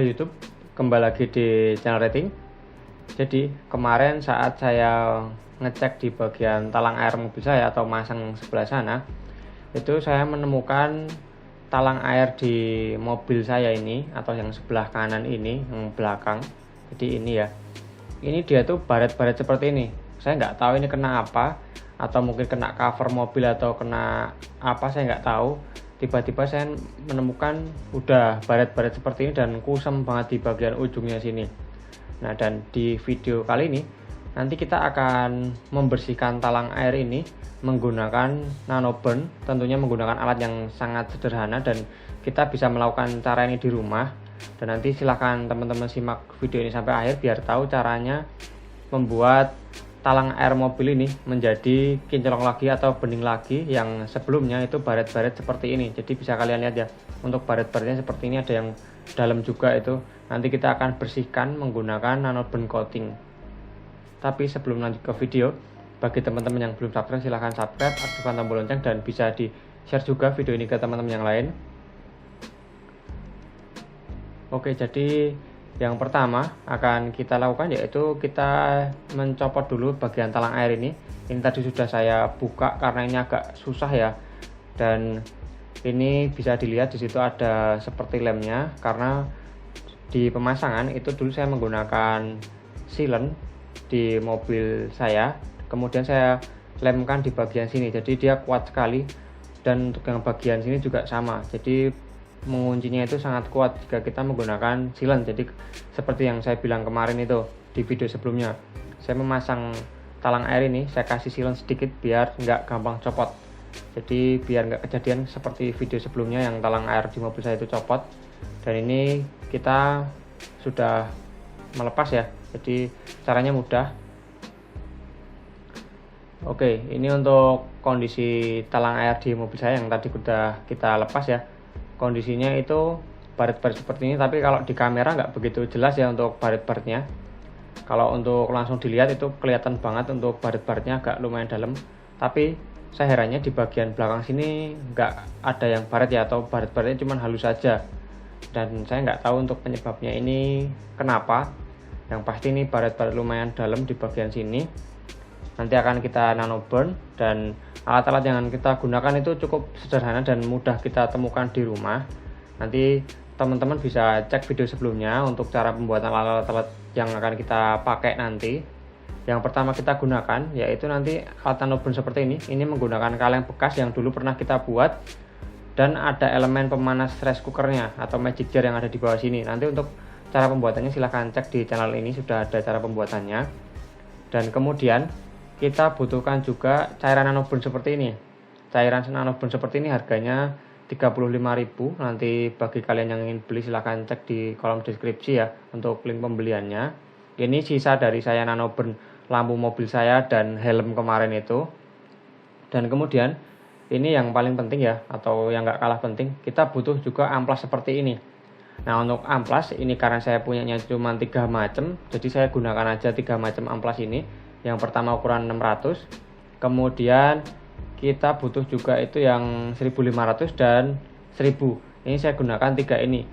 YouTube, kembali lagi di channel rating. Jadi kemarin saat saya ngecek di bagian talang air mobil saya atau masang sebelah sana, itu saya menemukan talang air di mobil saya ini atau yang sebelah kanan ini, yang belakang. Jadi ini ya, ini dia tuh baret-baret seperti ini. Saya nggak tahu ini kena apa, atau mungkin kena cover mobil atau kena apa, saya nggak tahu. Tiba-tiba saya menemukan udah baret-baret seperti ini dan kusam banget di bagian ujungnya sini. Nah, dan di video kali ini nanti kita akan membersihkan talang air ini menggunakan nanoburn, tentunya menggunakan alat yang sangat sederhana dan kita bisa melakukan cara ini di rumah. Dan nanti silahkan teman-teman simak video ini sampai akhir biar tahu caranya membuat talang air mobil ini menjadi kinclong lagi atau bening lagi, yang sebelumnya itu baret-baret seperti ini. Jadi bisa kalian lihat ya, untuk baret-baretnya seperti ini, ada yang dalam juga itu. Nanti kita akan bersihkan menggunakan nanoburn coating. Tapi sebelum lanjut ke video, bagi teman-teman yang belum subscribe silahkan subscribe, aktifkan tombol lonceng, dan bisa di share juga video ini ke teman-teman yang lain. Oke, jadi yang pertama akan kita lakukan yaitu kita mencopot dulu bagian talang air ini. Ini tadi sudah saya buka karena ini agak susah ya. Dan ini bisa dilihat di situ ada seperti lemnya, karena di pemasangan itu dulu saya menggunakan sealant di mobil saya. Kemudian saya lemkan di bagian sini. Jadi dia kuat sekali, dan untuk yang bagian sini juga sama. Jadi menguncinya itu sangat kuat jika kita menggunakan sealant. Jadi seperti yang saya bilang kemarin itu di video sebelumnya, saya memasang talang air ini saya kasih sealant sedikit biar nggak gampang copot. Jadi biar nggak kejadian seperti video sebelumnya yang talang air di mobil saya itu copot. Dan ini kita sudah melepas ya, jadi caranya mudah. Oke, ini untuk kondisi talang air di mobil saya yang tadi sudah kita lepas ya. Kondisinya itu baret-baret seperti ini, tapi kalau di kamera nggak begitu jelas ya untuk baret-baretnya. Kalau untuk langsung dilihat itu kelihatan banget untuk baret-baretnya agak lumayan dalam. Tapi saya herannya di bagian belakang sini nggak ada yang baret ya, atau baret-baretnya cuma halus saja. Dan saya nggak tahu untuk penyebabnya ini kenapa. Yang pasti ini baret-baret lumayan dalam di bagian sini. Nanti akan kita nanoburn, dan alat-alat yang kita gunakan itu cukup sederhana dan mudah kita temukan di rumah. Nanti teman-teman bisa cek video sebelumnya untuk cara pembuatan alat-alat yang akan kita pakai nanti. Yang pertama kita gunakan yaitu nanti alat nanoburn seperti ini. Ini menggunakan kaleng bekas yang dulu pernah kita buat, dan ada elemen pemanas rice cookernya atau magic jar yang ada di bawah sini. Nanti untuk cara pembuatannya silahkan cek di channel ini, sudah ada cara pembuatannya. Dan kemudian kita butuhkan juga cairan nanoburn seperti ini. Cairan nanoburn seperti ini harganya 35.000. Nanti bagi kalian yang ingin beli silahkan cek di kolom deskripsi ya untuk link pembeliannya. Ini sisa dari saya nanoburn lampu mobil saya dan helm kemarin itu. Dan kemudian ini yang paling penting ya, atau yang gak kalah penting, kita butuh juga amplas seperti ini. Nah, untuk amplas ini karena saya punyanya cuma 3 macam, jadi saya gunakan aja 3 macam amplas ini. Yang pertama ukuran 600, kemudian kita butuh juga itu yang 1500 dan 1000. Ini saya gunakan 3 ini.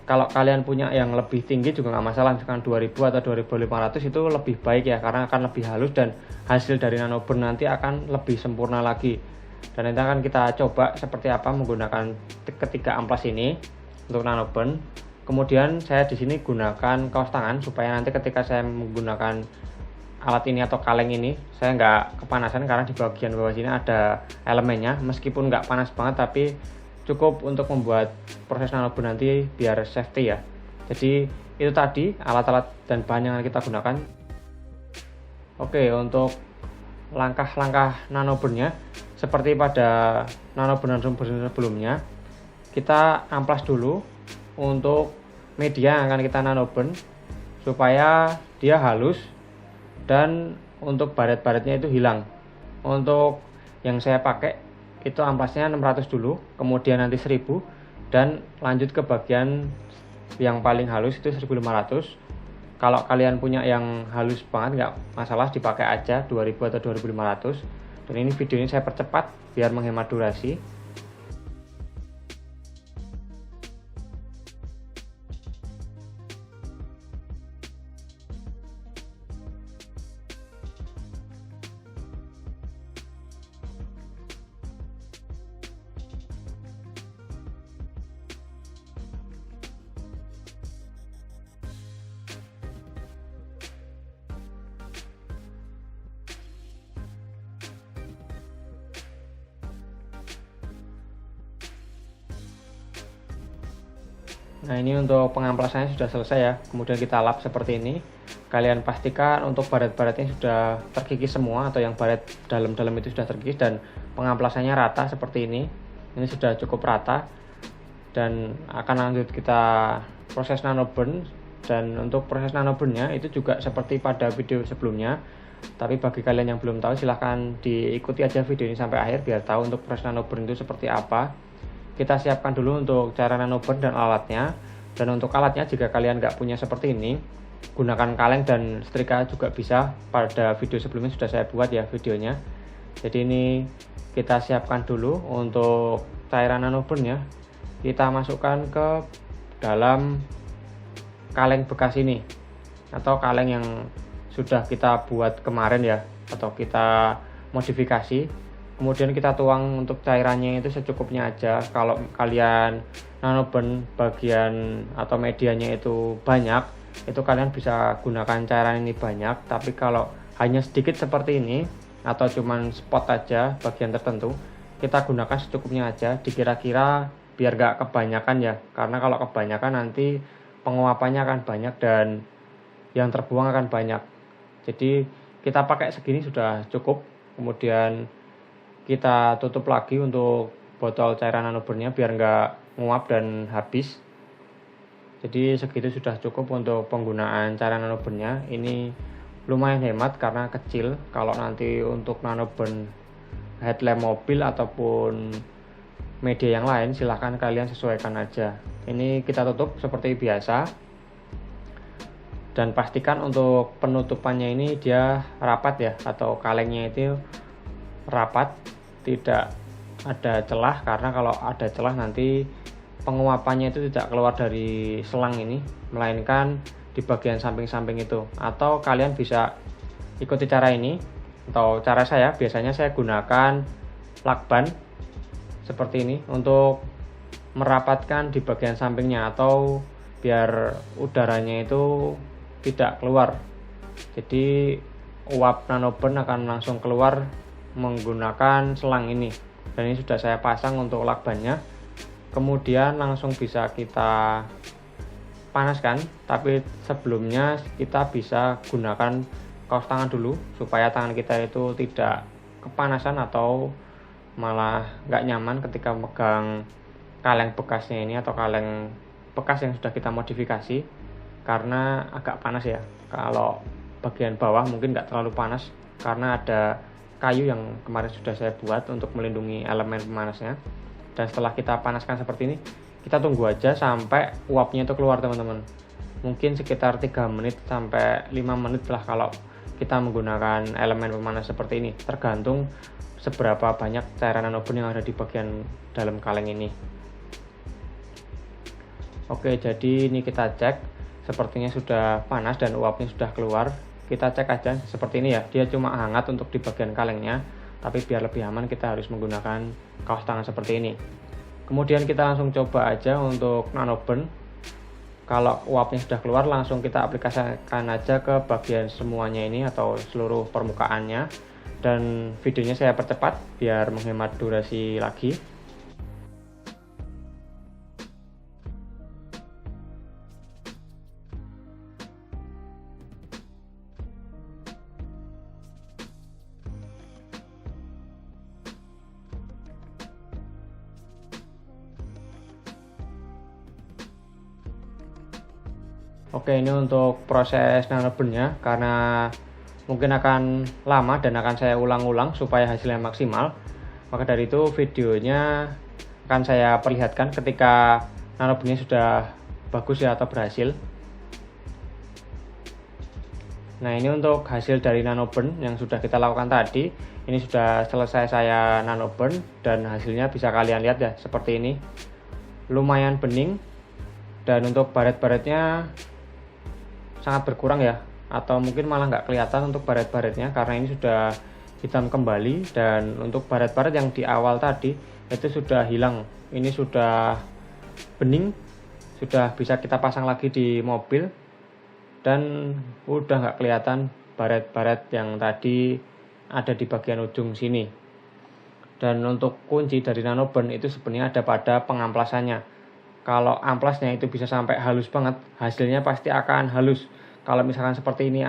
Kalau kalian punya yang lebih tinggi juga nggak masalah, misalkan 2000 atau 2500 itu lebih baik ya, karena akan lebih halus dan hasil dari nanoburn nanti akan lebih sempurna lagi. Dan nanti akan kita coba seperti apa menggunakan ketiga amplas ini untuk nanoburn. Kemudian saya di sini gunakan kaos tangan supaya nanti ketika saya menggunakan alat ini atau kaleng ini saya nggak kepanasan, karena di bagian bawah sini ada elemennya. Meskipun nggak panas banget, tapi cukup untuk membuat proses nanoburn nanti biar safety ya. Jadi itu tadi alat-alat dan bahan yang kita gunakan. Oke, untuk langkah-langkah nanoburnnya seperti pada nanoburn sebelumnya, kita amplas dulu untuk media yang akan kita nanoburn supaya dia halus, dan untuk baret-baretnya itu hilang. Untuk yang saya pakai itu amplasnya 600 dulu, kemudian nanti 1000, dan lanjut ke bagian yang paling halus itu 1500. Kalau kalian punya yang halus banget nggak masalah, dipakai aja 2000 atau 2500. Dan ini video ini saya percepat biar menghemat durasi. Nah, ini untuk pengamplasannya sudah selesai ya. Kemudian kita lap seperti ini. Kalian pastikan untuk baret-baretnya sudah terkikis semua, atau yang baret dalam-dalam itu sudah terkikis, dan pengamplasannya rata seperti ini. Ini sudah cukup rata. Dan akan lanjut kita proses nanoburn. Dan untuk proses nanoburnnya itu juga seperti pada video sebelumnya. Tapi bagi kalian yang belum tahu, silahkan diikuti aja video ini sampai akhir biar tahu untuk proses nanoburn itu seperti apa. Kita siapkan dulu untuk cara nanoburn dan alatnya. Dan untuk alatnya, jika kalian nggak punya seperti ini, gunakan kaleng dan setrika juga bisa. Pada video sebelumnya sudah saya buat ya videonya. Jadi ini kita siapkan dulu untuk cairan nanoburnnya. Kita masukkan ke dalam kaleng bekas ini, atau kaleng yang sudah kita buat kemarin ya, atau kita modifikasi. Kemudian kita tuang untuk cairannya itu secukupnya aja. Kalau kalian nanoburn bagian atau medianya itu banyak, itu kalian bisa gunakan cairan ini banyak. Tapi kalau hanya sedikit seperti ini, atau cuman spot aja bagian tertentu, kita gunakan secukupnya aja. Dikira-kira biar gak kebanyakan ya, karena kalau kebanyakan nanti penguapannya akan banyak dan yang terbuang akan banyak. Jadi kita pakai segini sudah cukup. Kemudian kita tutup lagi untuk botol cairan nanoburnnya biar nggak nguap dan habis. Jadi segitu sudah cukup untuk penggunaan cairan nanoburnnya. Ini lumayan hemat karena kecil. Kalau nanti untuk nanoburn headlamp mobil ataupun media yang lain, silahkan kalian sesuaikan aja. Ini kita tutup seperti biasa. Dan pastikan untuk penutupannya ini dia rapat ya, atau kalengnya itu rapat, tidak ada celah, karena kalau ada celah nanti penguapannya itu tidak keluar dari selang ini, melainkan di bagian samping-samping itu. Atau kalian bisa ikuti cara ini, atau cara saya, biasanya saya gunakan lakban seperti ini untuk merapatkan di bagian sampingnya, atau biar udaranya itu tidak keluar. Jadi uap nanoburn akan langsung keluar menggunakan selang ini. Dan ini sudah saya pasang untuk lakbannya. Kemudian langsung bisa kita panaskan, tapi sebelumnya kita bisa gunakan kaos tangan dulu supaya tangan kita itu tidak kepanasan atau malah nggak nyaman ketika megang kaleng bekasnya ini, atau kaleng bekas yang sudah kita modifikasi, karena agak panas ya. Kalau bagian bawah mungkin nggak terlalu panas karena ada kayu yang kemarin sudah saya buat untuk melindungi elemen pemanasnya. Dan setelah kita panaskan seperti ini, kita tunggu aja sampai uapnya itu keluar teman-teman. Mungkin sekitar 3 menit sampai 5 menit lah kalau kita menggunakan elemen pemanas seperti ini, tergantung seberapa banyak cairan nanoburn yang ada di bagian dalam kaleng ini. Oke, jadi ini kita cek, sepertinya sudah panas dan uapnya sudah keluar. Kita cek aja seperti ini ya, dia cuma hangat untuk di bagian kalengnya, tapi biar lebih aman kita harus menggunakan kaos tangan seperti ini. Kemudian kita langsung coba aja untuk nanoburn. Kalau uapnya sudah keluar, langsung kita aplikasikan aja ke bagian semuanya ini atau seluruh permukaannya. Dan videonya saya percepat biar menghemat durasi lagi. Oke, ini untuk proses nanoburnnya, karena mungkin akan lama dan akan saya ulang-ulang supaya hasilnya maksimal. Maka dari itu videonya akan saya perlihatkan ketika nanoburnnya sudah bagus ya, atau berhasil. Nah, ini untuk hasil dari nanoburn yang sudah kita lakukan tadi. Ini sudah selesai saya nanoburn dan hasilnya bisa kalian lihat ya, seperti ini. Lumayan bening, dan untuk baret-baretnya sangat berkurang ya, atau mungkin malah nggak kelihatan untuk baret-baretnya karena ini sudah hitam kembali. Dan untuk baret-baret yang di awal tadi itu sudah hilang, ini sudah bening, sudah bisa kita pasang lagi di mobil, dan udah nggak kelihatan baret-baret yang tadi ada di bagian ujung sini. Dan untuk kunci dari nanoburn itu sebenarnya ada pada pengamplasannya. Kalau amplasnya itu bisa sampai halus banget, hasilnya pasti akan halus. Kalau misalkan seperti ini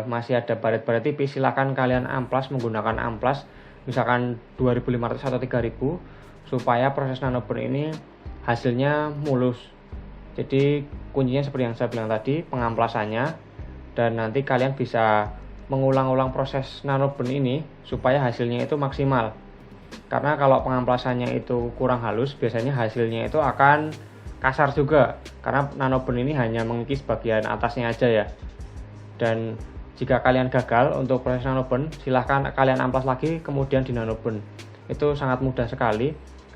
masih ada baret-baret tipis, silakan kalian amplas menggunakan amplas misalkan 2500 atau 3000 supaya proses nanoburn ini hasilnya mulus. Jadi kuncinya seperti yang saya bilang tadi, pengamplasannya, dan nanti kalian bisa mengulang-ulang proses nanoburn ini supaya hasilnya itu maksimal. Karena kalau pengamplasannya itu kurang halus, biasanya hasilnya itu akan kasar juga, karena nanoburn ini hanya mengikis bagian atasnya aja ya. Dan jika kalian gagal untuk proses nanoburn, silahkan kalian amplas lagi kemudian di nanoburn. Itu sangat mudah sekali.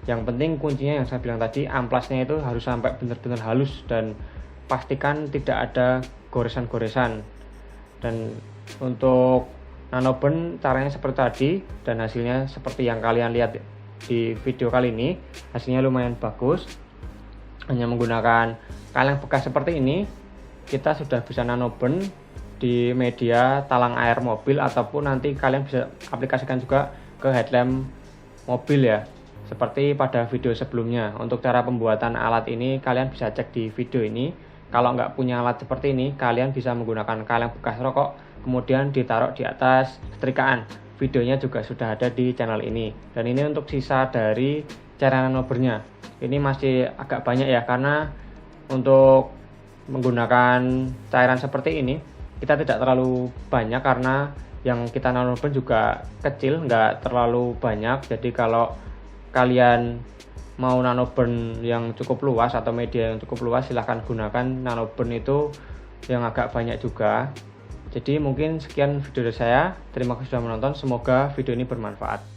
Yang penting kuncinya yang saya bilang tadi, amplasnya itu harus sampai benar-benar halus dan pastikan tidak ada goresan-goresan. Dan untuk nanoburn caranya seperti tadi, dan hasilnya seperti yang kalian lihat di video kali ini, hasilnya lumayan bagus. Hanya menggunakan kaleng bekas seperti ini, kita sudah bisa nanoburn di media talang air mobil, ataupun nanti kalian bisa aplikasikan juga ke headlamp mobil ya, seperti pada video sebelumnya. Untuk cara pembuatan alat ini kalian bisa cek di video ini. Kalau nggak punya alat seperti ini, kalian bisa menggunakan kaleng bekas rokok, kemudian ditaruh di atas setrikaan. Videonya juga sudah ada di channel ini. Dan ini untuk sisa dari cairan nanoburn-nya. Ini masih agak banyak ya, karena untuk menggunakan cairan seperti ini, kita tidak terlalu banyak karena yang kita nanoburn juga kecil, nggak terlalu banyak. Jadi kalau kalian mau nanoburn yang cukup luas atau media yang cukup luas, silahkan gunakan nanoburn itu yang agak banyak juga. Jadi mungkin sekian video dari saya. Terima kasih sudah menonton. Semoga video ini bermanfaat.